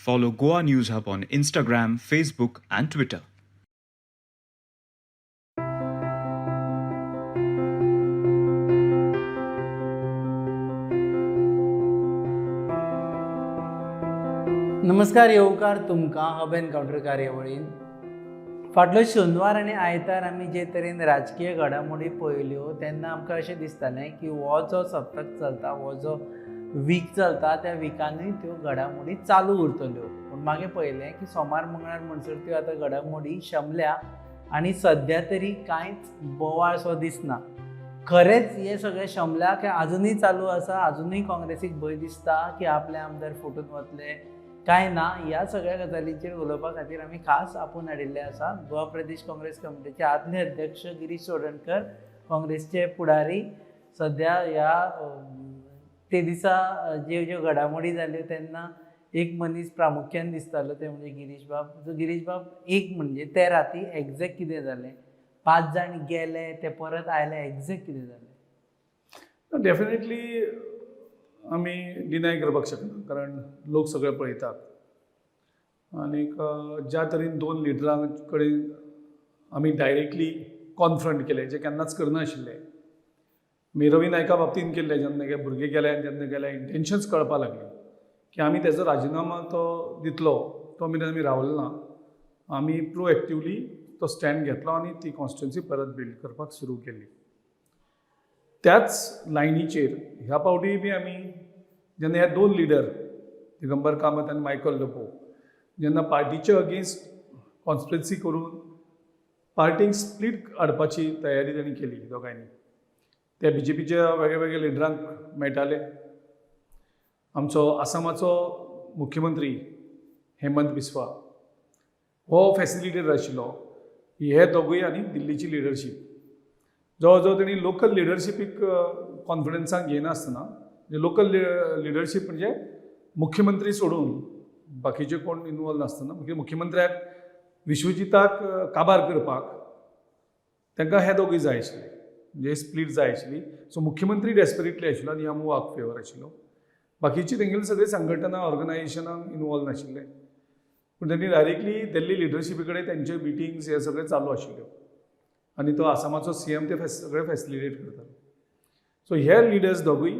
Follow Goa News Hub on Instagram, Facebook, and Twitter. नमस्कार, येवकार तुमकां हब एनकावंटर कार्यावळीन. फाटलो शेनवार आनी आयतार आमी जे तरेन राजकीय घडामोडी पळयल्यो तेन्ना आमकां अशें दिसतालें की हो जो सप्तक चलता, हो जो वीक चलता, त्या विकानूय त्यो घडामोडी चालू उरतल्यो. पूण मागीर पळयलें की सोमार मंगळार म्हणसर त्यो आतां घडामोडी शमल्या आनी सद्या तरी कांयच बोवाळ सो दिसना. खरेंच हे सगळें शमल्या की आजुनूय चालू आसा? आजुनूय काँग्रेसीक भंय दिसता की आपले आमदार फुटून वतले काय ना? ह्या सगळ्या गजालींचेर उलोवपा खातीर आमी खास आपूण हाडिल्ले आसा गोवा प्रदेश काँग्रेस कमिटीचे आदले अध्यक्ष गिरीश चोडणकर, काँग्रेसचे फुडारी. सद्या ह्या ते दिसा ज्यो घडामोडी जाल्यो तेन्ना एक मनीस प्रामुख्यान दिसतालो, ते म्हणजे गिरीश बाब. गिरीश बाब, एक म्हणजे ते राती एग्जॅक्ट कितें जालें? 5 जाण गेले, ते परत आयले, एग्जॅक्ट कितें जालें? डेफिनेटली आमी डिनाय करपाक शकना, कारण लोक सगळे पळयतात. आनीक ज्या तरेन 2 लिडरां कडेन आमी डायरेक्टली कॉन्फ्रंट केले, जे केन्नाच करनाशिल्ले. मी रवी नायका बाबतींत केल्ले, जेन्ना भुरगे गेले आनी तेन्ना गेले इंटेन्शन्स कळपाक लागले की आमी तेजो राजिनामा तो दितलो, तो मेरेन आमी रावले ना. आमी प्रोएक्टिवली तो स्टँड घेतलो आनी ती कॉन्स्टिट्युन्सी परत बिल्ड करपाक सुरू केली. त्याच लायनीचेर ह्या पावटी बी आमी जेन्ना हे 2 लिडर दिगंबर कामत आनी मायकल लोबो जेन्ना पार्टीचे अगेन्स्ट कॉन्स्पिरसी करून पार्टीक स्प्लीट हाडपाची तयारी तांणी केली दोगांयनी. ते BJPच्या वेगळ्या वेगळ्या लिडरांक मेळटाले. आमचो आसामाचो मुख्यमंत्री हेमंत बिस्वा हो फॅसिलिटेटर आशिल्लो. हे दोगूय आनी दिल्लीची लिडरशीप जवळ जवळ तांणी लोकल लिडरशिपीक कॉन्फिडन्साक घेयनासतना, लोकल लिडरशीप म्हणजे मुख्यमंत्री सोडून बाकीचे कोण इनवॉल्व नासतना मुख्यमंत्र्याक विश्वजिताक काबार करपाक तांकां हे दोगूय जाय आशिल्ले, म्हणजे स्प्लीट जाय आशिल्ली. सो मुख्यमंत्री डेस्परेटली आशिल्लो आनी ह्या मुवाक फेवर आशिल्लो. बाकीची तेंगेली सगळी संघटना ऑर्गनायझेशनाक इनवॉल्व नाशिल्ले. पूण तांणी डायरेक्टली दिल्ली लिडरशिपी कडेन तेंचे मिटिंग्स हे सगळे चालू आशिल्ल्यो आनी तो आसामाचो CM ते सगळे फॅसिलिटेट करतालो. सो हे लिडर्स दोगूय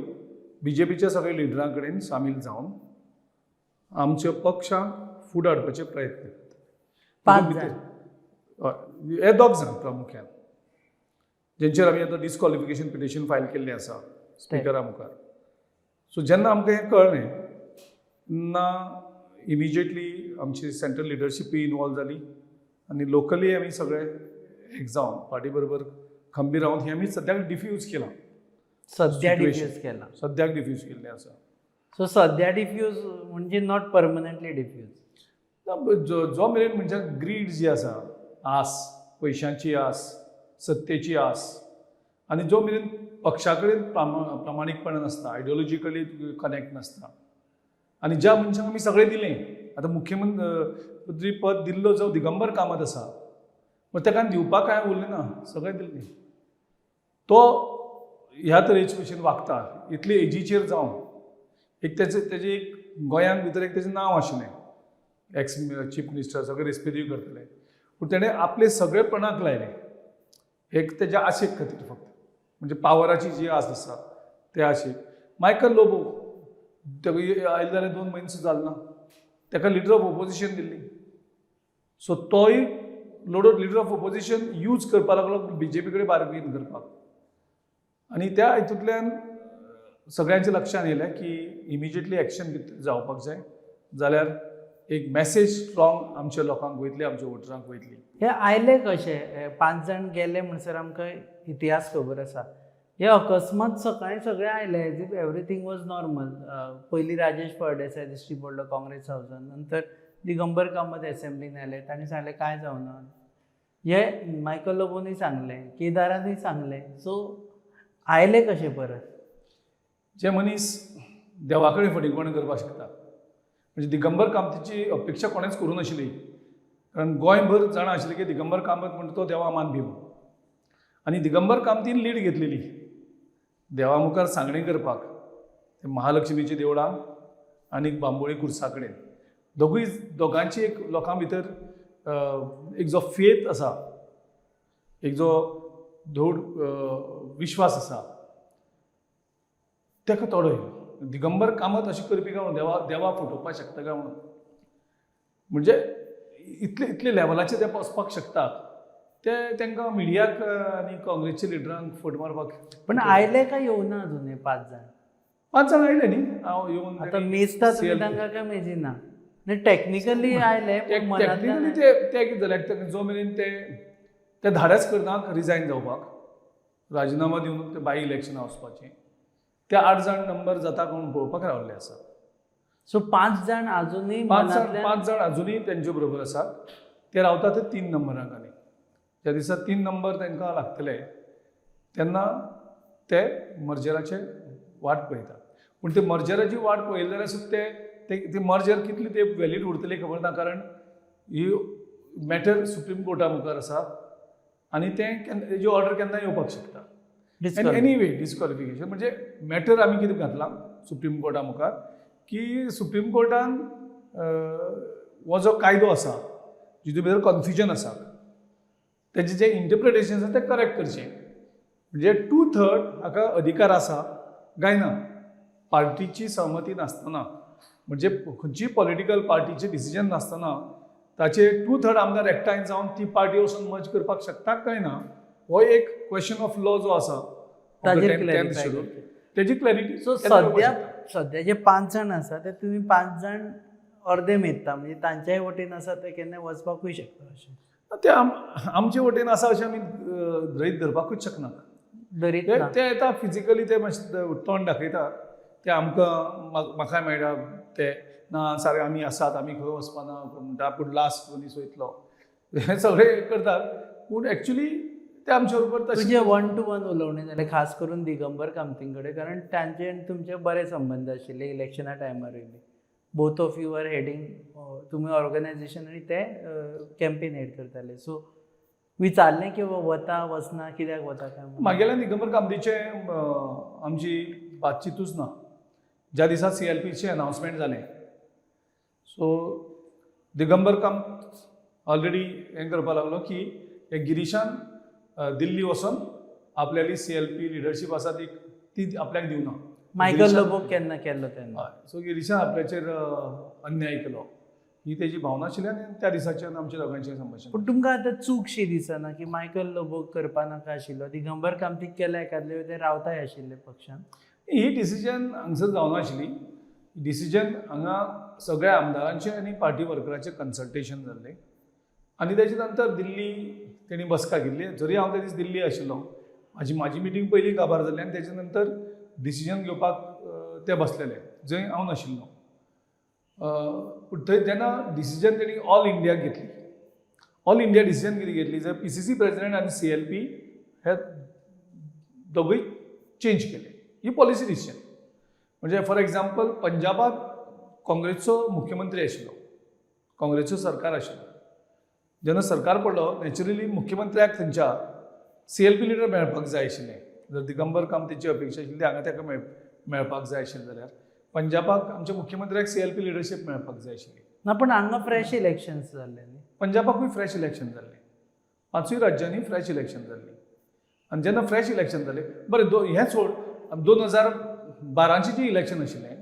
BJPच्या सगळ्या लिडरां कडेन सामील जावन आमच्या पक्षाक फुडें हाडपाचे प्रयत्न करतात. 5 जाण हे 2 जाण प्रामुख्यान, जेंचेर आमी आतां डिस्क्वॉलिफिकेशन पिटिशन फायल केल्लें आसा स्पिकरा मुखार. सो जेन्ना आमकां हें कळ्ळें तेन्ना इमिजिएटली आमची सेंट्रल लिडरशिपूय इनवॉल्व जाली आनी लोकली आमी सगळे एक जावन पार्टी बरोबर खंबीर रावन ही आमी सद्याक डिफ्यूज केलां. सद्या डिफ्यूज केला. सद्याक डिफ्यूज केल्लें आसा. सो सद्या डिफ्यूज म्हणजे नॉट परमनंटली डिफ्यूज. जो मेरेन म्हणजे ग्रीड जी आसा, आस, पयशांची आस, सत्तेची आस, आनी जो मेरेन पक्षा कडेन प्रामाणीकपण नासता, आयडियोलॉजिकली कनेक्ट नासता, आनी ज्या मनशांक आमी सगळें दिलें, आतां मुख्यमंत्री पद दिल्लो जो दिगंबर कामत आसा, मग ताका दिवपाक कांय उरलें ना, सगळें दिल्लें. तो ह्या तरेचे भशेन वागता, इतले एजीचेर जावन एक तेजें एक गोंयांत भितर एक तेजें नांव आशिल्लें, एक्स चीफ मिनिस्टर, सगळे रेस्पेक्ट करतले. पूण ताणें आपले सगळे पणाक लायले एक तेज्या आशेक खातीर, फक्त म्हणजे पावराची जी आस आसा त्या आशेक. मायकल लोबो ताका आयले जाल्यार 2 म्हयने सुद्दां जाले ना, ताका leader of opposition Delhi. So तोय लिडर ऑफ ऑपोजिशन यूज करपाक लागलो BJP कडेन बार्गेन करपाक. आनी त्या हितूंतल्यान सगळ्यांच्या लक्षांत येयलें की इमिजिएटली एक्शन जावपाक जाय, जाल्यार एक मेसेज स्ट्रॉंग आमच्या लोकांक वयतली, आमच्या वोटरांक वयतली. हे आयले कशे? 5 जाण गेले म्हणसर आमकां इतिहास खबर आसा. हे अकस्मात सकाळीं सगळे आयले as if everything was normal. पयलीं राजेश फळदेसाय दिश्टी पडलो काँग्रेस हावसान, नंतर दिगंबर कामत एसेंब्लीन आयले, तांणी सांगलें कांय जावना. हे मायकल लोबोनूय सांगलें, केदारानूय सांगलें. सो आयले कशे परत? जे मनीस देवा कडेन फटींगपण करपाक शकता, म्हणजे दिगंबर कामतीची अपेक्षा कोणेंच करूं नाशिल्ली, कारण गोंयभर जाणा आशिल्लें की दिगंबर कामत म्हणटा तो देवा मान भीम. आनी दिगंबर कामतीन लीड घेतलेली देवा मुखार सांगणी करपाक, ते महालक्ष्मीच्या देवळान आनी बांबोळी खुर्सा कडेन दोगांची एक लोकां भितर एक जो फेथ आसा, एक जो धोड विश्वास आसा, ताका तोडो येयलो. दिगंबर कामत अशी करपी काय म्हणून देवा फटोवपाक शकता काय म्हणून, म्हणजे इतले लेवलाचेर ते वचपाक शकतात. ते तांकां मिडियाक आनी काँग्रेसच्या लिडरांक फट मारपाक. पण आयले काय येवना अजून हे 5 जाण? 5 जाण आयले न्ही. हांव येवन आता मेजता तुमी तांकां काय मेजिना? टेक्निकली आयले पण मनांतल्यान टेक्निकली ते कितें जालें, जो मेरेन ते धाडस करनात रिजायन जावपाक, राजिनामा दिवन ते बाय इलेक्शनां वचपाचें, ते 8 जाण नंबर जाता कोण पळोवपाक रावल्ले आसा. सो 5 जाण अजूनही 5 जाण अजुनूय तेंचे बरोबर आसात. ते रावता ते 3 नंबरांनी. ज्या दिसा 3 नंबर तांकां लागतले तेन्ना ते मर्जराचे वाट पळयतात. पूण ते मर्जराची वाट पळयली जाल्यार सुद्दां ते मर्जर कितली ते वॅलीड उरतली खबर ना, कारण ही मॅटर सुप्रीम कोर्टा मुखार आसा आनी तेजी ऑर्डर केन्ना येवपाक शकता. एनीवे डिस्क्वॉलिफिकेशन म्हणजे मॅटर आमी कितें घातलां सुप्रीम कोर्टा मुखार, की सुप्रीम कोर्टान हो जो कायदो आसा जितून भितर कन्फ्युजन आसा तेजें जें इंटरप्रिटेशन आसा तें करेक्ट करचें. म्हणजे 2/3 हाका अधिकार आसा काय ना, पार्टीची सहमती नासतना, म्हणजे खंयचीय पॉलिटिकल पार्टीचे डिसिजन नासतना ताचे 2/3 आमदार एकठांय जावन ती पार्टी वचून मर्ज करपाक शकता काय ना, हो एक क्वेश्चन ऑफ लॉ जो आसा तेजी क्लॅरिटी. सो सध्या जे 5 जाण आसा ते तुमी 5 जाण अर्दे मेजता, म्हणजे तांच्याय वटेन आसा ते केन्ना वचपाकूय शकता अशें. ते आमचे वटेन आसा अशें आमी धरीत धरपाकूच शकना. ते येता फिजिकली ते मातशें तोंड दाखयतात, ते आमकां म्हाका मेळटा ते ना सारकें आमी आसात, आमी खंय वचपाना म्हणटा, पूण लास्ट मनीस वयतलो, हे सगळे करतात. पूण एक्चुली ते आमचे बरोबर तुजे 1-to-1 उलोवणें जालें खास करून दिगंबर कामतीं कडेन, कारण तांचे आनी तुमचे बरे संबंद आशिल्ले इलेक्शना टायमारूय बी. Both of you are heading, तुमी ऑर्गनायझेशन आनी ते कॅम्पेन हेड करताले. सो विचारलें की वता वचना, कित्याक वता काय? म्हागेल्यान दिगंबर कामतीचे आमची बातचीतूच ना. ज्या दिसा CLPचे अनावन्समेंट जालें, सो दिगंबर कामत ऑलरेडी हें करपाक लागलो की हे गिरीशान दिल्ली वचून आपल्याली CLP लिडरशीप आसा ती आपल्याक दिवना. मायकल लोबोक केन्ना केल्लो तेन्ना. सो गिरीशान आपल्याचेर अन्याय केलो ही तेजी भावना आशिल्ली आनी त्या दिसाच्यान आमच्या दोगांचें संभाशण. पूण तुमकां आतां चूकशी दिसना की मायकल लोबोक करपा नाका आशिल्लो, दिगंबर कामतीक केल्या एकादले ते रावताय आशिल्ले पक्षान? ही डिसिजन हांगसर जावना आशिल्ली. डिसिजन हांगा सगळ्या आमदारांचें आनी पार्टी वर्करांचें कन्सल्टेशन जाल्लें आनी तेजे नंतर दिल्ली तेणी बसका घेतली. जरी हांव ते दीस दिल्ली आशिल्लो, म्हाजी मिटींग पयलीं काबार जाल्ली आनी तेजे नंतर डिसिजन घेवपाक ते बसलेले, जंय हांव नाशिल्लो. पूण थंय तेन्ना डिसिजन तेणी ऑल इंडियाक घेतली. ऑल इंडिया डिसिजन कितें घेतली, जर PCC प्रेसिडेंट आनी CLP हे दोगूय चेंज केले. ही पॉलिसी डिसिजन. म्हणजे फॉर एग्जाम्पल पंजाबाक काँग्रेसचो मुख्यमंत्री आशिल्लो, काँग्रेसचो सरकार आशिल्लो. जेन्ना सरकार पडलो नॅचरली मुख्यमंत्र्याक थंयच्या CLP लिडर मेळपाक जाय आशिल्लें. जर दिगंबर कामतीची अपेक्षा आशिल्ली हांगा ताका मेळपाक जाय आशिल्लें जाल्यार पंजाबाक आमच्या मुख्यमंत्र्याक CLP लिडरशीप मेळपाक जाय आशिल्ली. ना पूण हांगा फ्रेश इलेक्शन्स जाल्ले न्ही. पंजाबाकूय फ्रेश इलेक्शन जाल्लें. 5 राज्यांनी फ्रेश इलेक्शन जाल्लीं. आनी जेन्ना फ्रेश इलेक्शन जालें, बरें हें सोड, 2012ची जी इलेक्शन आशिल्लें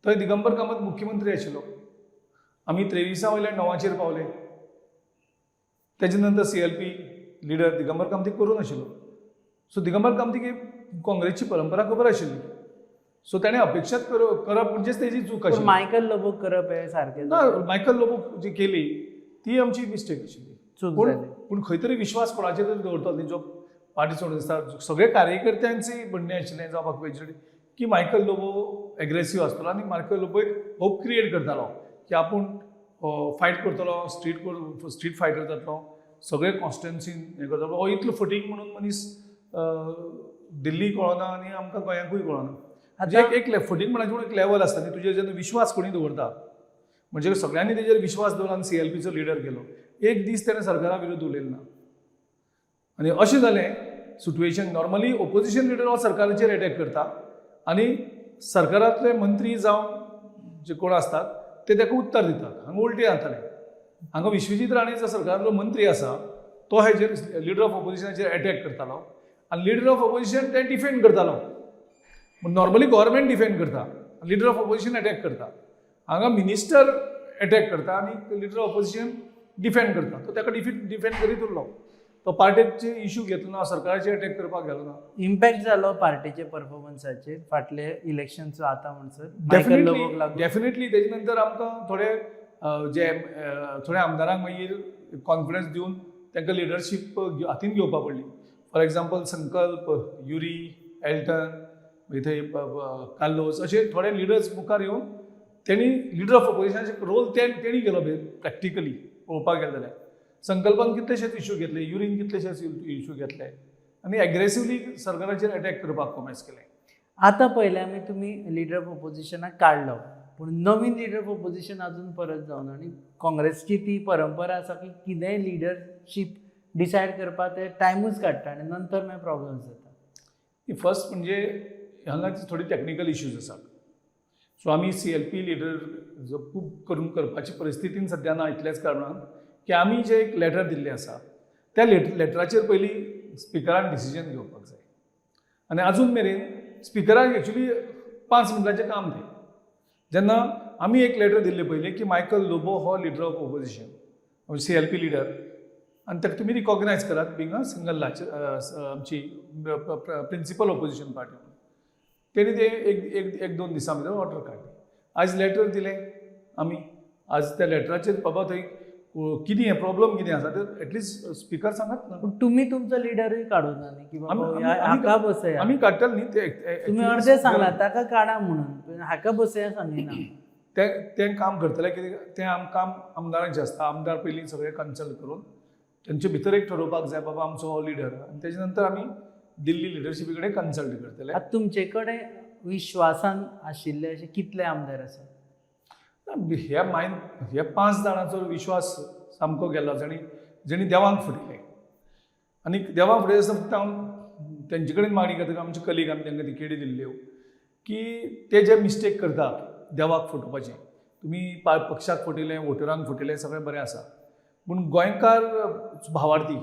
थंय दिगंबर कामत मुख्यमंत्री आशिल्लो. आमी 23 वयल्यान 9 पावले. तेजे नंतर CLP लिडर दिगंबर कामतीक करूं नाशिल्लो. सो दिगंबर कामतीक काँग्रेसची परंपरा खबर आशिल्ली. सो ताणें अपेक्षाच करप म्हणजेच तेजी चूक आशिल्ली. मायकल लोबोक करप हे सारकें ना, मायकल लोबोक जी केली ती आमची मिस्टेक आशिल्ली. पूण खंय तरी विश्वास कोणाचेर तरी दवरतलो न्ही, जो पार्टी सोडून दिसता. सगळे कार्यकर्त्यांचें म्हणणें आशिल्लें जावपाक पाहिजे की मायकल लोबो एग्रेसीव आसतलो आनी मायकल लोबो एक होप क्रिएट करतालो की आपूण फायट करतलो, स्ट्रीट फायटर जातलो, सगळे कॉन्स्टिट्युएन्सीन हें करतलो. हो इतलो फटींग म्हणून मनीस दिल्ली कळना आनी आमकां गोंयांकूय कळना. म्हणजे एक फटींग म्हणून एक लेवल आसता न्ही, तुजेर जेन्ना विश्वास कोणी दवरता, म्हणजे सगळ्यांनी तेजेर विश्वास दवरून CLPचो लिडर केलो, एक दीस तेणें सरकारा विरोध उलयलो ना. आनी अशें जालें सिट्युएशन. नॉर्मली ओपोजिशन लिडर हो सरकाराचेर अटॅक करता आनी सरकारांतले मंत्री जावं जे कोण आसतात ते ताका उत्तर दितात. हांगा उलटें जातालें. हांगा विश्वजीत राणे जो सरकारांतलो मंत्री आसा तो हेजेर लिडर ऑफ ऑपोजिशनाचेर अटॅक करतालो आनी लिडर ऑफ ऑपोजिशन ते डिफेंड करतालो. नॉर्मली गव्हर्मेंट डिफेंड करता, लिडर ऑफ ऑपोजिशन अटॅक करता. हांगा मिनिस्टर अटॅक करता आनी लिडर ऑफ ऑपोजिशन डिफेंड करता. तो ताका डिफेंड करीत उरलो. तो पार्टीचे इश्यू घेतलो ना, सरकाराचेर अटॅक करपाक गेलो ना. इम्पॅक्ट जालो पार्टीचे परफॉर्मन्साचेर फाटले इलेक्शनचो आतां म्हणसर डेफिनेटली तेजे नंतर आमकां थोडे थोड्या आमदारांक मागीर कॉन्फिडन्स दिवन तांकां लिडरशीप हातीन घेवपाक पडली. फॉर एग्जाम्पल संकल्प, युरी, एल्टन, मागीर थंय कार्लोस अशे थोडे लिडर्स मुखार येवन तेणी लिडर ऑफ ऑपोजिशनाचे रोल तेणी केलो प्रॅक्टिकली पळोवपाक गेले जाल्यार. संकल्पान कितलेशेच इश्यू घेतले, युरीन कितलेशेच इश्यू घेतले आनी एग्रेसिवली सरकाराचेर अटॅक करपाक कॉमेस केले. आतां पयलें आमी तुमी लिडर ऑफ ऑपोजिशनाक काडलो, पूण नवीन लिडर ऑफ ऑपोजिशन अजून परत जावन आनी काँग्रेसची ती परंपरा आसा की कितेंय लिडरशीप डिसायड करपाक ते टायमूच काडटा आनी नंतर मागीर प्रॉब्लम्स जाता. फर्स्ट म्हणजे हांगा थोडी टॅक्निकल इश्यूज आसात. सो आमी CLP लिडर जो खूब करून करपाची परिस्थितीन सद्या ना. इतलेच कारणान की आमी जे एक लेटर दिल्लें आसा त्या लेटराचेर पयलीं स्पिकरान डिसिजन घेवपाक जाय. आनी अजून मेरेन स्पिकराक एक्चुली 5 मिनटांचें काम तें. जेन्ना आमी एक लेटर दिल्लें पयलीं की मायकल लोबो हो leader of opposition, CLP leader, आनी ताका तुमी रिकॉग्नायज करात बींग अ सिंगल आमची प्रिंसिपल ऑपोजिशन पार्टी. तेणी ते एक 2 दिसां भितर ऑर्डर काडली. आज लेटर दिलें आमी. आज त्या लेटराचेर बाबा थंय कितें प्रॉब्लम कितें आसा ते एटलिस्ट स्पिकर सांगात ना. पूण तुमी तुमचो लिडरूय काडूं ना न्ही की बाबा हाका बसया. आमी काडटले न्ही ते. तुमी अर्दे सांगला ताका काडा म्हणून, हाका बसया सांगिना. तें काम करतले कितें तें काम आमदारांचें आसता. आमदार पयलीं सगळें कन्सल्ट करून तेंचे भितर एक ठरोवपाक जाय बाबा आमचो हो लिडर, आनी तेजे नंतर आमी दिल्ली लिडरशिपी कडेन कन्सल्ट करतले. आतां तुमचे कडेन विश्वासान आशिल्ले अशे कितले आमदार आसा? ह्या 5 जाणांचो विश्वास सामको गेलो. जेणी देवाक फुटले आनी देवाक फुटले आसता फक्त हांव तेंचे कडेन मागणी करता. आमचे कलीग आमी तांकां तिकेटी दिल्ल्यो की ते जे मिस्टेक करतात देवाक फुटोवपाचें. तुमी पक्षाक फुटयलें, वोटरांक फुटयलें, सगळें बरें आसा, पूण गोंयकार भावार्थी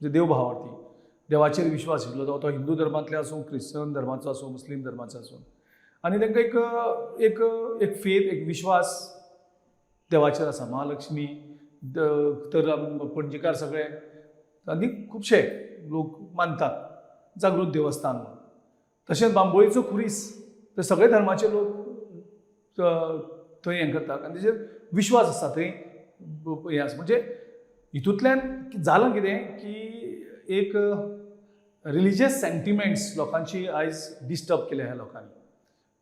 जे देव भावार्थी, देवाचेर विश्वास आशिल्लो तो हिंदू धर्मांतले आसूं, क्रिश्चन धर्माचो आसूं, मुस्लीम धर्माचो आसूं, आनी तांकां एक फेथ, एक विश्वास देवाचेर आसा. महालक्ष्मी तर पणजेकार सगळे आनी खुबशे लोक मानतात जागृत देवस्थान. तशेंच बांबोळेचो खुरीस ते सगळे धर्माचे लोक थंय हें करतात आनी तेजेर विश्वास आसा. थंय हें आसा म्हणजे हितूंतल्यान जालां कितें की एक रिलिजियस सेंटिमेंट्स लोकांची आयज डिस्टर्ब केल्या ह्या लोकांनी,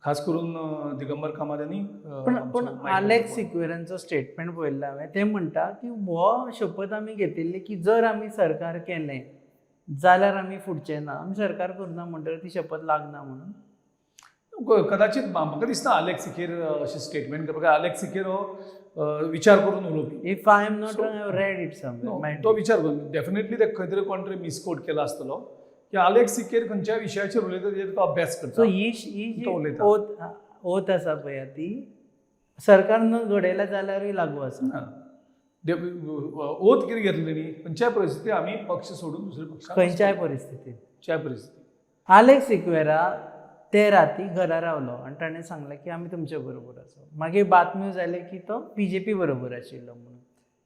खास करून दिगंबर कामत आनी पण आलेक्स सिक्वेरांचो स्टेटमेंट पळयल्लो हांवें. ते म्हणटा की हो शपथ आमी घेतिल्ली की जर आमी सरकार केलें जाल्यार आमी फुटचे ना, आमी सरकार करना म्हणटकीर ती शपथ लागना म्हणून. कदाचित म्हाका दिसता आलेक्स सिकेर अशें स्टेटमेंट करपाक. आलेक्स सिकेर हो विचार करून उलोवपी. If I am not wrong, I have read it somewhere. तो विचार करून डेफिनेटली ते खंय तरी कोण तरी मिसकोट केला आसतलो की आलेक्स सिकेर खंयच्या विशयाचेर उलयता तेजेर तो अभ्यास करता. सो ही जी ओथ आसा पळय ती सरकार न घडयल्या जाल्यारूय लागू आसा. ओथ कितें घेतली न्ही, खंयच्याय परिस्थितीत आमी पक्ष सोडून दुसऱ्या पक्षाक खंयच्याय परिस्थितीत. परिस्थिती. आलेक्स सिक्वेरा ते राती घरा रावलो आनी ताणें सांगलें की आमी तुमचे बरोबर आसा. मागीर बातम्यो जाले की तो BJP बरोबर आशिल्लो म्हणून.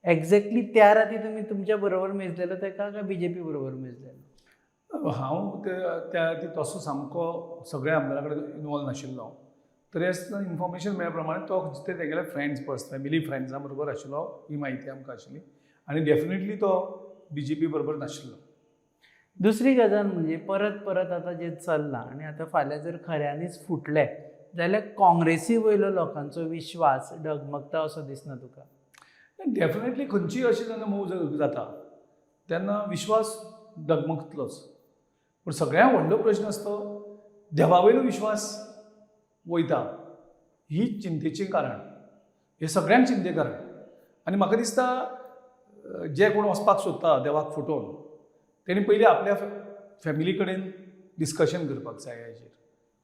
एक्झॅक्टली त्या राती तुमी तुमच्या बरोबर मेजलेलो तेका काय BJP बरोबर मेजलेलो? हांव त्या राती तसो सामको सगळ्या आमदारा कडेन इनवॉल्व नाशिल्लो. तरी आसतना इन्फॉर्मेशन मेळ्ळ्या प्रमाणे तो जितले तेगेले फ्रेंड्स पर्स फॅमिली फ्रेंड्सां बरोबर आशिल्लो ही म्हायती आमकां आशिल्ली आनी डेफिनेटली तो BJP बरोबर नाशिल्लो. दुसरी गजाल म्हणजे परत परत आतां जें चल्लां आनी आतां फाल्यां जर खऱ्यांनीच फुटले जाल्यार काँग्रेसी वयलो लोकांचो विश्वास डगमगता असो दिसना तुका? डेफिनेटली खंयचीय अशी जेन्ना मूव जाता तेन्ना विश्वास डगमगतलोच. पूण सगळ्यांत व्हडलो प्रश्न आसता देवा वयलो विश्वास वयता. ही चिंतेचें कारण, हें सगळ्यांक चिंतेचें कारण. आनी म्हाका दिसता जे कोण वचपाक सोदता देवाक फुटोवन तेणी पयलीं आपल्या फॅमिली कडेन डिस्कशन करपाक जाय हेजेर.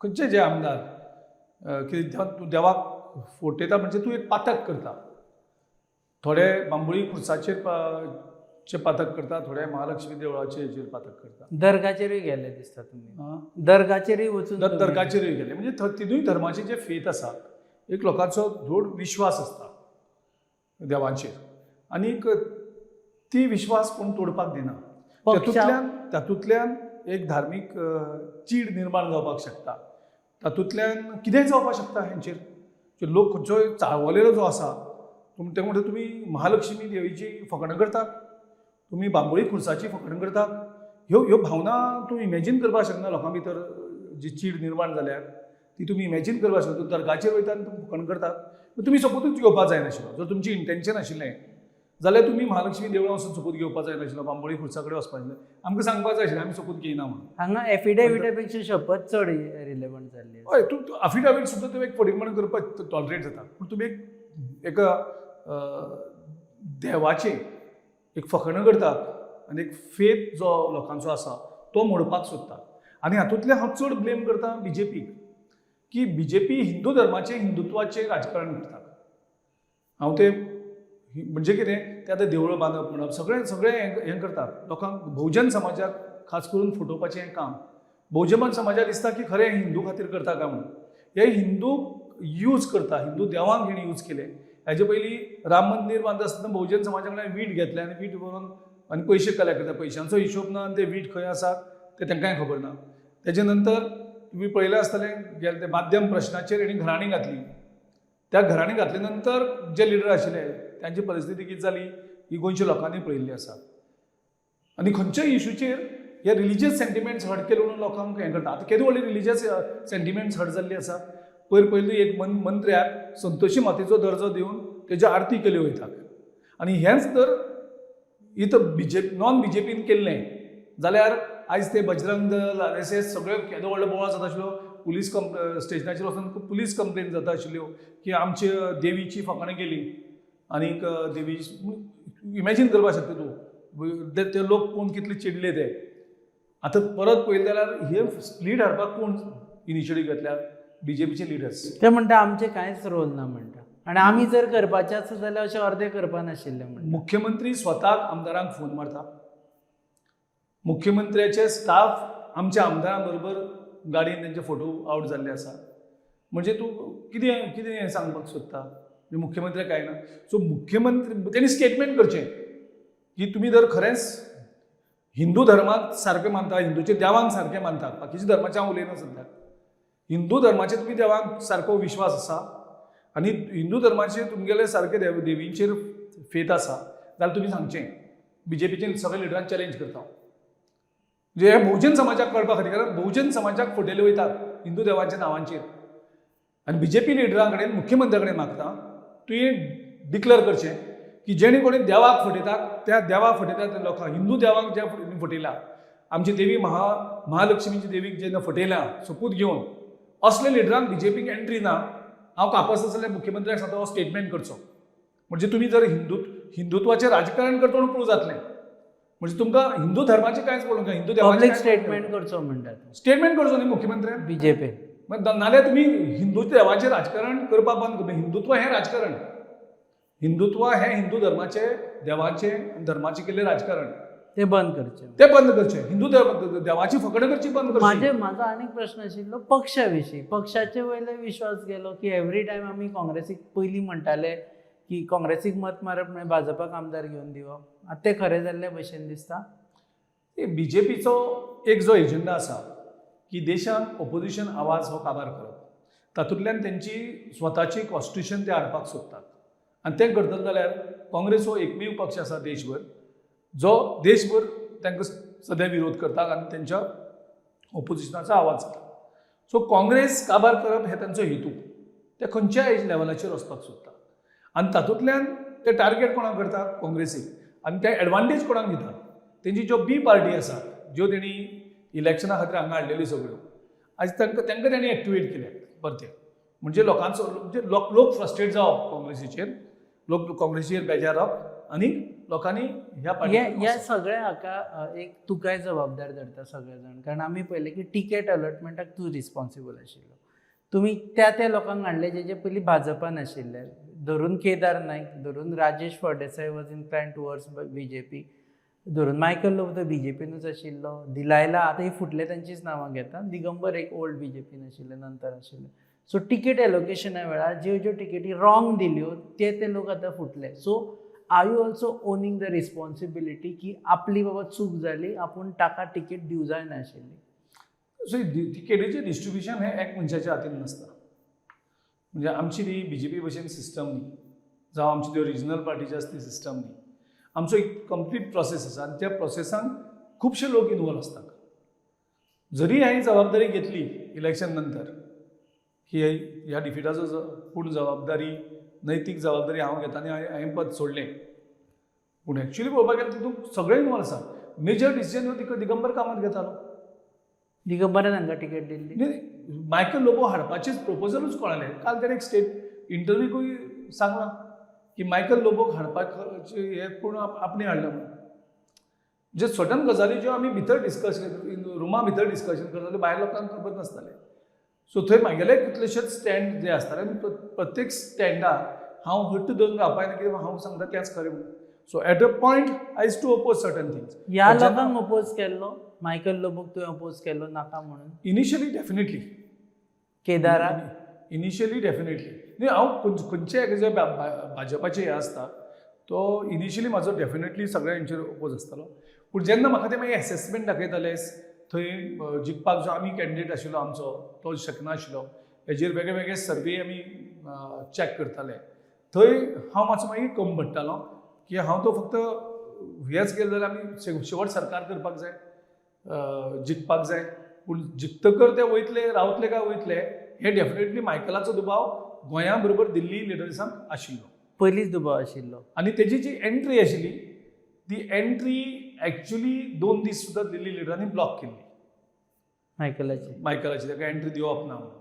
खंयचे जे आमदार की तूं देवाक फटयता म्हणजे तूं एक पातक करता. थोडे बांबोळी खुर्साचेर चे पातक करता, थोडे महालक्ष्मी देवळाचे हेचेर पातक करता. दर्गाचेरूय गेले दिसता तुमी. आं? दर्गाचेरूय वचून तुम्ही- दर्गाचेरूय गेले म्हणजे तिनूय धर्माचे जे फेथ आसा, एक लोकांचो दृढ विश्वास आसता देवाचेर, आनीक ती विश्वास कोण तोडपाक दिना. तातूंतल्यान एक धार्मीक चीड निर्माण जावपाक शकता. तातूंतल्यान कितेंय जावपाक शकता हेंचेर. लोक खंयचोय चाळवलेलो जो आसा, ते म्हणटा तुमी महालक्ष्मी देवीची फकाणां करतात, तुमी बांबोळी खुर्साची फकाणां करतात. ह्यो भावना तूं इमॅजीन करपाक शकना. लोकां भितर जी चीड निर्माण जाल्यार ती तुमी इमॅजीन करपाक शकता. दर्गाचेर वयता आनी तुमी फकाणां करतात. तुमी सपोजूच घेवपाक जायनाशिल्लो. जर तुमचें इंटेन्शन आशिल्लें जाल्यार तुमी महालक्ष्मी देवळां वचून सोपूत घेवपाक जायनाशिल्लो, बांबोळी खुर्सा कडेन वचपाक जाय. आमकां सांगपाक जाय आशिल्लें आमी सोपूत घेयना म्हणून. हांगा एफिडेविटा पेक्षा शपथ चड रिलेवंट जाल्ली. हय, तूं अफिडेवीट सुद्दां तुवें एक फटींगपण करपाक टॉलरेट जाता. पूण तुमी एक देवाचे एक फकाणां करतात आनी एक फेथ जो लोकांचो आसा तो मोडपाक सोदतात. आनी हातूंतल्यान हांव चड ब्लेम करता बीजेपीक, की बीजेपी हिंदू धर्माचें हिंदुत्वाचें राजकारण करता. हांव ते म्हणजे कितें ते आतां देवळां बांदप म्हणप सगळें हें करतात. लोकांक बहुजन समाजाक खास करून फटोवपाचें हें काम. बहुजन समाजाक दिसता की खरें हिंदू खातीर करता काय म्हणून. हे हिंदू यूज करता, हिंदू देवांक हेणी यूज केले. हेजे पयलीं राम मंदीर बांदता आसतना बहुजन समाजा कडल्यान वीट घेतले आनी वीट व्हरून आनी पयशे कलेक्ट करता. पयशांचो हिशोब ना आनी ते वीट खंय आसा ते तांकांय खबर ना. तेजे नंतर तुमी पळयलें आसतलें गेले ते माध्यम प्रश्नाचेर हेणी घराणी घातली. त्या घराणी घातले नंतर जे लिडर आशिल्ले त्यांची परिस्थिती कितें जाली ही गोंयच्या लोकांनी पळयल्ली आसा. आनी खंयच्याय इशूचेर हे रिलिजियस सेंटिमेंट्स हर्ट केले म्हणून लोकांक हें करता. आतां केदी व्हडली रिलिजियस सेंटिमेंट्स हर्ट जाल्ली आसा. पयलीं एक मंत्र्याक संतोशी मातेचो दर्जो दिवन तेजी आरती केली वयतात. आनी हेंच तर इथं नॉन बीजेपीन केल्लें जाल्यार आयज ते बजरंग दल, RSS सगळ्यो केदो व्हडलो बोवाळ जाता आशिल्लो. पुलीस स्टेशनाचेर वचून पुलीस कंप्लेन जाता आशिल्ल्यो की आमचे देवीची फकाणां केली. आनीक देवी इमॅजीन करपाक शकता तूं ते लोक कोण कितले चिडले ते. आतां परत पळयलें जाल्यार हे स्प्लीट हाडपाक कोण इनिशिएटीव घेतल्या? बीजेपीचे लिडर्स. ते म्हणटा आमचे कांयच रोल ना म्हणटा. आनी आमी जर करपाचें आसा जाल्यार अशें अर्दे करपा नाशिल्ले म्हणटा. मुख्यमंत्री स्वताक आमदारांक फोन मारता. मुख्यमंत्र्याचे स्टाफ आमच्या आमदारां बरोबर गाडयेन तेंचे फोटो आउट जाल्ले आसा. म्हणजे तूं कितें सांगपाक सोदता? मुख्यमंत्री काय ना. सो मुख्यमंत्री तेणी स्टेटमेंट करचें की तुमी जर खरेंच हिंदू धर्माक सारकें मानता, हिंदूचे देवांक सारकें मानतात, बाकीच्या धर्माचें हांव उलयना सद्या, हिंदू धर्माचे तुमी देवांक सारको विश्वास आसा आनी हिंदू धर्माचे तुमगेले सारके देवींचेर फेथ आसा जाल्यार तुमी सांगचें. बीजेपीचे सगळे लिडरांक चॅलेंज करता. म्हणजे हे बहुजन समाजाक कळपा खातीर, कारण बहुजन समाजाक फटयले वयतात हिंदू देवांच्या नांवांचेर. आनी बीजेपी लिडरां कडेन मुख्यमंत्र्या कडेन मागता तुवें डिक्लेअर करचें की जेणे कोणी देवाक फटयतात त्या देवाक फटयतात ते लोकांक, हिंदू देवाक जे फटयला, आमची देवी महालक्ष्मीची देवीक जेन्ना फटयल्या सोपूत घेवन, असले लिडरांक बीजेपीक एंट्री ना. हांव कापस जाल्यार मुख्यमंत्र्याक सांगता हो स्टेटमेंट करचो. म्हणजे तुमी जर हिंदुत्वाचें राजकारण करता म्हणून प्रूव जातलें. म्हणजे तुमकां हिंदू धर्माचें कांयच पडूंक ना. हिंदू पब्लीक स्टेटमेंट करचो म्हणटात. स्टेटमेंट करचो न्ही मुख्यमंत्र्यान. बीजेपी नाल्यार तुमी हिंदू देवाचें राजकारण करपाक बंद करता. हिंदुत्व हें राजकारण. हिंदुत्व हें हिंदू धर्माचें देवाचें धर्माचें केल्लें राजकारण. ते बंद करचें. ते बंद करचें. हिंदू देवाची फकाणां करची बंद करची. म्हाजो आनीक प्रश्न आशिल्लो पक्षा विशीं. पक्षाचे वयले विश्वास गेलो की एवरी टायम आमी काँग्रेसीक पयलीं म्हणटाले की काँग्रेसीक मत मारप म्हणजे भाजपाक आमदार घेवन दिवप. आतां ते खरें जाल्ले भशेन दिसता. बीजेपीचो एक जो एजेंडा आसा की देशांत ऑपोजिशन आवाज हो काबार करप, तातूंतल्यान तेंची स्वताची कॉन्स्टिट्युशन ते हाडपाक सोदतात. आनी तें करतले जाल्यार काँग्रेस हो एकमेव पक्ष आसा देशभर जो देशभर तांकां सद्या विरोध करता आनी तेंच्या ऑपोजिशनाचो आवाज जाता. सो काँग्रेस काबार करप हे तांचो हेतू. ते खंयच्याय लेवलाचेर वचपाक सोदता आनी तातूंतल्यान ते टार्गेट कोणाक करतात? काँग्रेसीक. आनी ते एडवांटेज कोणाक दितात? तेंची ज्यो बी पार्टी आसा ज्यो तेणी इलेक्शना खातीर हांगा हाडलेल्यो सगळ्यो, आयज तांकां तेणी एक्टिवेट केल्या परते. म्हणजे लोकांचो म्हणजे लोक फ्रस्ट्रेट जावप काँग्रेसीचेर, लोक काँग्रेसीचेर बेजार जावप आनी लोकांनी ह्या सगळ्या हाका एक तुकाय जबाबदार धरता सगळे जाण. कारण आमी पळयलें की टिकेट अलॉटमेंटाक तूं रिस्पॉन्सिबल आशिल्लो. तुमी त्या लोकांक हाडले जे पयलीं भाजपान आशिल्ले, धरून केदार नायक, धरून Rajesh Phaldesai was inclined towards BJP, धरून मायकल लोब तो BJPनूच आशिल्लो, दिलायला आतां ही फुटले तांचीच नांवां घेता, दिगंबर एक ओल्ड BJPन आशिल्ले, नंतर आशिल्ले. सो टिकेट एलोकेशना वेळार ज्यो टिकेटी रॉंग दिल्यो ते लोक आतां फुटले. So are you also owning the responsibility की आपली बाबा चूक जाली, आपूण ताका टिकेट दिवं जाय नाशिल्ली? सो तिकेटीचें डिस्ट्रिब्युशन हें एक मनशाच्या हातीन नासता. म्हणजे आमची ती BJP भशेन सिस्टम न्ही, जावं आमची त्यो रिजनल पार्टीची आसा ती सिस्टम न्ही. आमचो एक कंप्लीट प्रोसेस आसा आनी त्या प्रोसेसांत खुबशे लोक इनवॉल्व असतात. जरी हांवें जबाबदारी घेतली इलेक्शन नंतर की ह्या डिफिटाचो पूर्ण जबाबदारी, नैतीक जबाबदारी हांव घेता आनी हांवें पद सोडलें, पूण एक्चुअली पळोवपाक गेल्यार तितूंत सगळे इनवॉल्व आसा. मेजर डिसिजन ह्यो दिगंबर कामत घेतालो. दिगंबरान हांकां टिकेट दिल्ली? मायकल लोबो हाडपाचेच प्रपोजलूच कळलें. काल ताणें एक स्टेट इंटरव्यूकूय सांगलां की मायकल लोबोक हाडपाचें हें पूर्ण आपणें हाडलां म्हणून. जे सर्टन गजाली ज्यो आमी भितर रुमा भितर डिस्कशन करताले, भायर लोकांक खबर नासतालें. सो थंय म्हागेले कितलेशेच स्टँड जे आसताले आनी प्रत्येक स्टँडार हांव हट्ट धरून रावपाक कितें हांव सांगता तेंच खरें म्हणून. So at a point I used to oppose certain things. ह्या लोकांक अपोज केल्लो, मायकल लोबोक तुवें अपोज केल्लो नाका म्हणून? Initially definitely. केदाराक? इनिशियली डेफिनेटली न्ही. हांव खंयचे जे भाजपाचे हे आसता तो इनिशियली म्हाजो डेफिनेटली सगळ्यांचेर अपोज आसतालो. पूण जेन्ना म्हाका ते मागीर एसेसमेंट दाखयताले, थंय जिखपाक जो आमी कॅन्डिडेट आशिल्लो आमचो तो शकनाशिल्लो, हेजेर वेगळे वेगळे सर्वे आमी चॅक करताले, थंय हांव मातसो मागीर कमी पडटालो की हांव तो फक्त हेच केलें जाल्यार आमी शेवट सरकार करपाक जाय, जिखपाक जाय. पूण जिखतकर ते वयतले रावतले काय वयतले हे डेफिनेटली मायकलाचो दुबाव गोंया बरोबर दिल्ली लिडर्सांक आशिल्लो, पयलींच दुबाव आशिल्लो. आनी तेजी जी एंट्री आशिल्ली ती एंट्री एक्चुअली 2 दीस सुद्दां दिल्ली लिडरांनी ब्लॉक केल्ली मायकलाची ताका एंट्री दिवप ना म्हणून.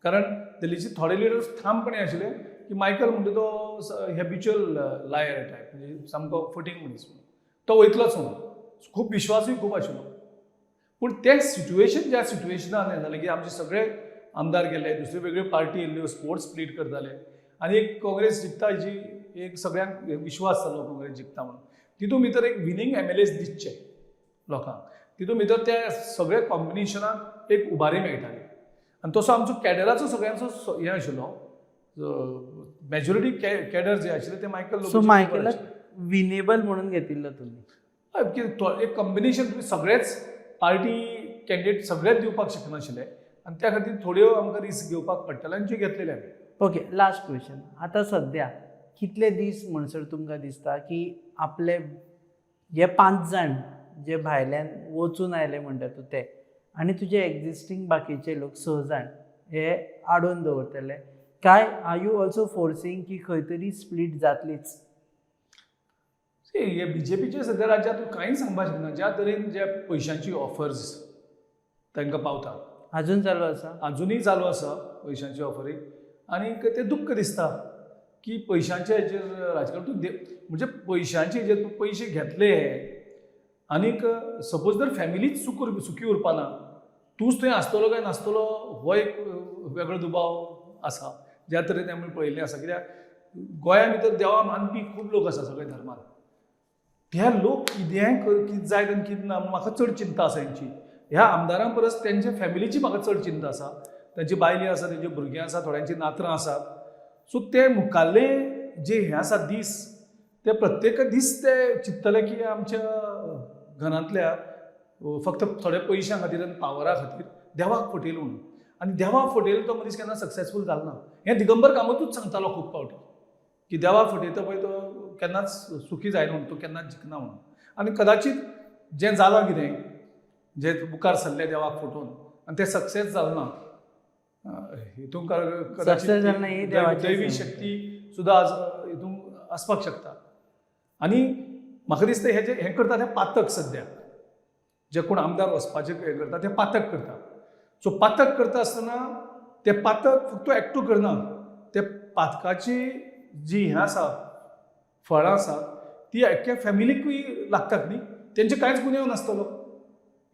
कारण दिल्लीचे थोडे लिडर्स ठामपणे आशिल्ले की मायकल म्हणटा तो हॅबिच्युअल लायर टायप, म्हणजे सामको फटींग मनीस म्हणून तो वयतलोच म्हणून. खूब विश्वासूय खूब आशिल्लो. पूण तें सिट्युएशन ज्या सिट्युएशनान हें जालें की आमचे सगळे आमदार गेले, दुसरे वेगळ्यो पार्टी येयल्ल्यो, स्पोर्ट्स स्प्लीट करताले आनी एक काँग्रेस जिखता हेजी एक सगळ्यांक विश्वास जालो काँग्रेस जिखता म्हणून. तितून भितर एक विनींग MLAs दिसचे लोकांक, तितून भितर त्या सगळ्या कॉम्बिनेशनाक एक उबारी मेळटाली. आनी तसो आमचो कॅडराचो सगळ्यांचो हें आशिल्लो, मेजॉरिटी कॅडर जे आशिल्ले ते मायकल. सो मायकलाक विनेबल म्हणून घेतिल्लो तुमी? एक कॉम्बिनेशन तुमी सगळेच पार्टी कॅन्डिडेट सगळेच दिवपाक शकनाशिल्ले आनी त्या खातीर थोड्यो आमकां रिस्क घेवपाक पडटाले आनी ज्यो घेतलेले आमी. Okay, last question. आतां सद्या कितले दीस म्हणसर तुमकां दिसता की आपले जे 5 जाण जे भायल्यान वचून आयले म्हणटा तूं ते आनी तुजे एक्झिस्टींग बाकीचे लोक 6 जाण हे आडोवन दवरतले काय? आर यू ऑल्सो फोर्सिंग की खंय तरी स्प्लीट जातलीच? हे BJPचे सद्या राज्यांत तूं कांय सांगपाक शकना. ज्या तरेन जे पयशांची ऑफर्स तांकां पावता, अजून चालू आसा? अजुनूय चालू आसा पयशांची ऑफरी. आनी ते दुख्ख दिसता की पयशांच्या हेजेर राजकारण तूं म्हणजे पयशांचे हेजेर तूं पयशे घेतले आनीक सपोज जर फॅमिलीच सुखी उरपाना, तूंच थंय आसतलो काय नासतलो हो एक वेगळो दुबाव आसा. ज्या तरेन आमी पळयल्लें आसा, कित्याक गोंया भितर देवा मानपी खूब लोक आसा सगळे धर्मान. हे लोक कितें जाय आनी कितें ना म्हाका चड चिंता आसा हेंची. ह्या आमदारां परस तेंच्या फॅमिलीची म्हाका चड चिंता आसा. तांची बायली आसा, तेंची भुरगीं आसा, थोड्यांची नात्रां आसात. सो ते मुखाल्ले जे हे आसा दीस, ते प्रत्येक दीस ते चिंततले की आमच्या घरांतल्या फक्त थोड्या पयशां खातीर आनी पावरा खातीर देवाक फटयलो म्हणून. आनी देवाक फटयलो तो मनीस केन्ना सक्सेसफूल जालना. हें दिगंबर कामतूच सांगतालो खूब फावटी की देवाक फटयता पळय तो केन्नाच सुखी जायना म्हणून, तो केन्नाच जिखना म्हणून. आनी कदाचित जें जालां कितें, जे मुखार सरले देवाक फटोवन आनी ते सक्सेस जालना, हितून कदाचित दैवी शक्ती सुद्दां आज हितून आसपाक शकता. आनी म्हाका दिसता हें करता तें पातक सद्या जे कोण आमदार वचपाचें हें करता ते पातक करता. सो पातक करता आसतना ते पातक फक्त एकटो करना, ते पातकाची जी हें आसा फळां आसात ती एक्या फॅमिलीकूय लागतात न्ही. तेंचे कांयच गुन्यांव नासतलो.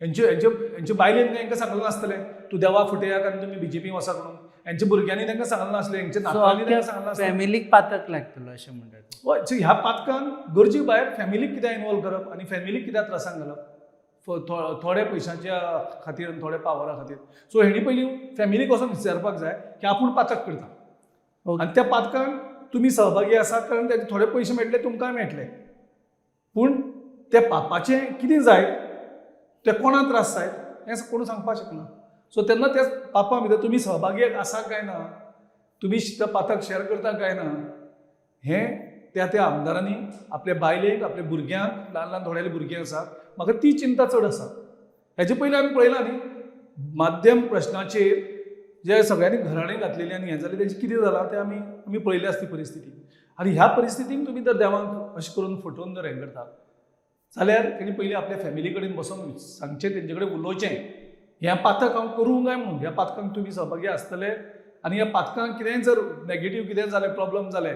हेंचे बायलेन हेंकां सांगलें नासतलें तूं देवा फटयाक आनी तुमी BJP वचा म्हणून. यांच्या भुरग्यांनी तांकां सांगलें नासलें, यांच्या सो नातवांनी अख्ख्या तांकां सांगलें नासलें. फॅमिलीक पातक लागतलो अशें म्हणटात. हय, सो ह्या पातकान गरजे भायर फॅमिलीक कित्याक इनवॉल्व करप आनी फॅमिलीक कित्याक त्रासांत घालप थोड्या पयशांच्या खातीर आनी थोड्या पावरा खातीर. सो हेणी पयलीं फॅमिलीक वचून विचारपाक जाय की आपूण पातक करता ओके. आनी त्या पातकान तुमी सहभागी आसात कारण त्याचे थोडे पयशे मेळटले तुमकांय मेळटले. पूण त्या पापाचें कितें जायत, ते कोणाक त्रास जायत हें कोण सांगपाक शकना. सो तेन्ना त्या पापा भितर तुमी सहभागी आसा काय ना, तुमी त्या पातक शेअर करता काय ना, हें त्या आमदारांनी आपल्या बायलेक, आपल्या भुरग्यांक, ल्हान ल्हान थोड्याले भुरगीं आसात, म्हाका ती चिंता चड आसा. हेजे पयलीं आमी पळयलां न्ही माध्यम प्रश्नाचेर जे सगळ्यांनी घराणे घातलेली आनी हें जालें तेजें कितें जालां तें आमी पळयलें आसता परिस्थिती. आनी ह्या परिस्थितीन तुमी जर देवाक अशें करून फटोवन जर हें करता जाल्यार तेणी पयलीं आपल्या फॅमिली कडेन बसून सांगचें, तेंचे कडेन उलोवचें ह्या पातक हांव करूं काय म्हणून. ह्या पातकांक तुमी सहभागी आसतले आनी ह्या पातकांक कितेंय जर नेगेटीव कितें जालें, प्रॉब्लम जाले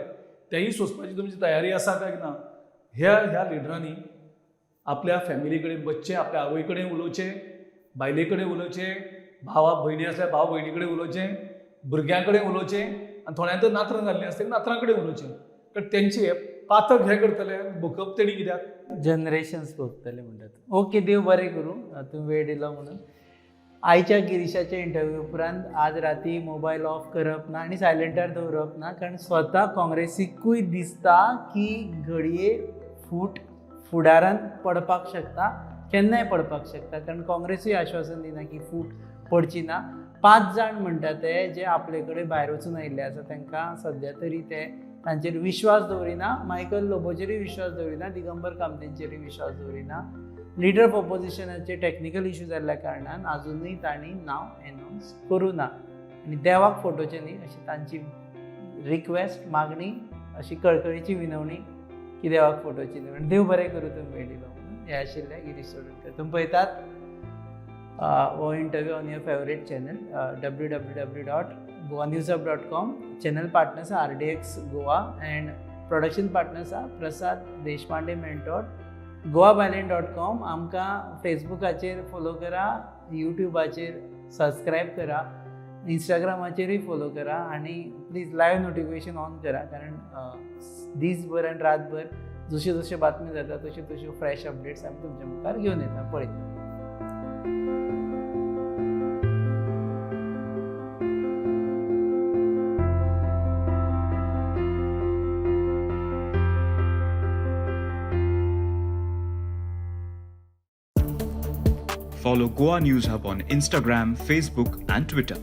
तेंय सोंसपाची तुमची तयारी आसा काय ना. ह्या लिडरांनी आपल्या फॅमिली कडेन बसचें, आपल्या आवय कडेन उलोवचें, बायले कडेन उलोवचें, भावा भयणी आसल्यार भाव भयणी कडेन उलोवचें, भुरग्यां कडेन उलोवचें आनी थोड्यांक तर नात्रां जाल्लीं आसतलीं नात्रां कडेन उलोवचें. कारण तेंचे पातक हें करतले भोगप तेणी कित्याक. जनरेशन्स भोगतले म्हणटात. ओके, देव बरें करूं तुमी वेळ दिलो म्हणून. आयच्या गिरीशाच्या इंटरव्यू उपरांत आज राती मोबायल ऑफ करप ना आनी सायलेंटार दवरप ना, कारण स्वता काँग्रेसीकूय दिसता की घडये फुडारांत पडपाक शकता, केन्नाय पडपाक शकता. कारण काँग्रेसूय आश्वासन दिना की फूट पडची ना. 5 जाण म्हणटा ते जे आपले कडेन भायर वचून आयिल्ले आसा तांकां सद्या तरी ते तांचेर विश्वास दवरिना. मायकल लोबोचेरूय विश्वास दवरिना, दिगंबर कामतेंचेरूय विश्वास दवरिना. लिडर ऑफ ऑपोजिशनाचे टॅक्निकल इश्यू जाल्ल्या कारणान आजुनूय तांणी नांव एनावन्स करूं ना. आनी देवाक फोटोचे न्ही अशी तांची रिक्वेस्ट, मागणी, अशी कळकळीची विनवणी की देवाक फोटोची न्ही. देव बरें करूं तुमी वेळ दिलो म्हणून. हे आशिल्ले गिरीश चोडणकर. तुमी पळयतात हो interview on your favourite channel www.goanewsup.com. Channel partners are RDX Goa and production partners are Prasad Deshpande mentor, goabalance.com. आमकां फेसबुकाचेर फॉलो करा, युट्यूबाचेर सबस्क्रायब करा, इंस्टाग्रामाचेरूय फॉलो करा आनी प्लीज लायव्ह नोटिफिकेशन ऑन करा. कारण दीसभर आनी रातभर जश्यो जश्यो बातम्यो जाता तश्यो तश्यो फ्रेश अपडेट्स आमी तुमच्या मुखार घेवन येता. पळयता. Follow Goa News Hub on Instagram, Facebook, and Twitter.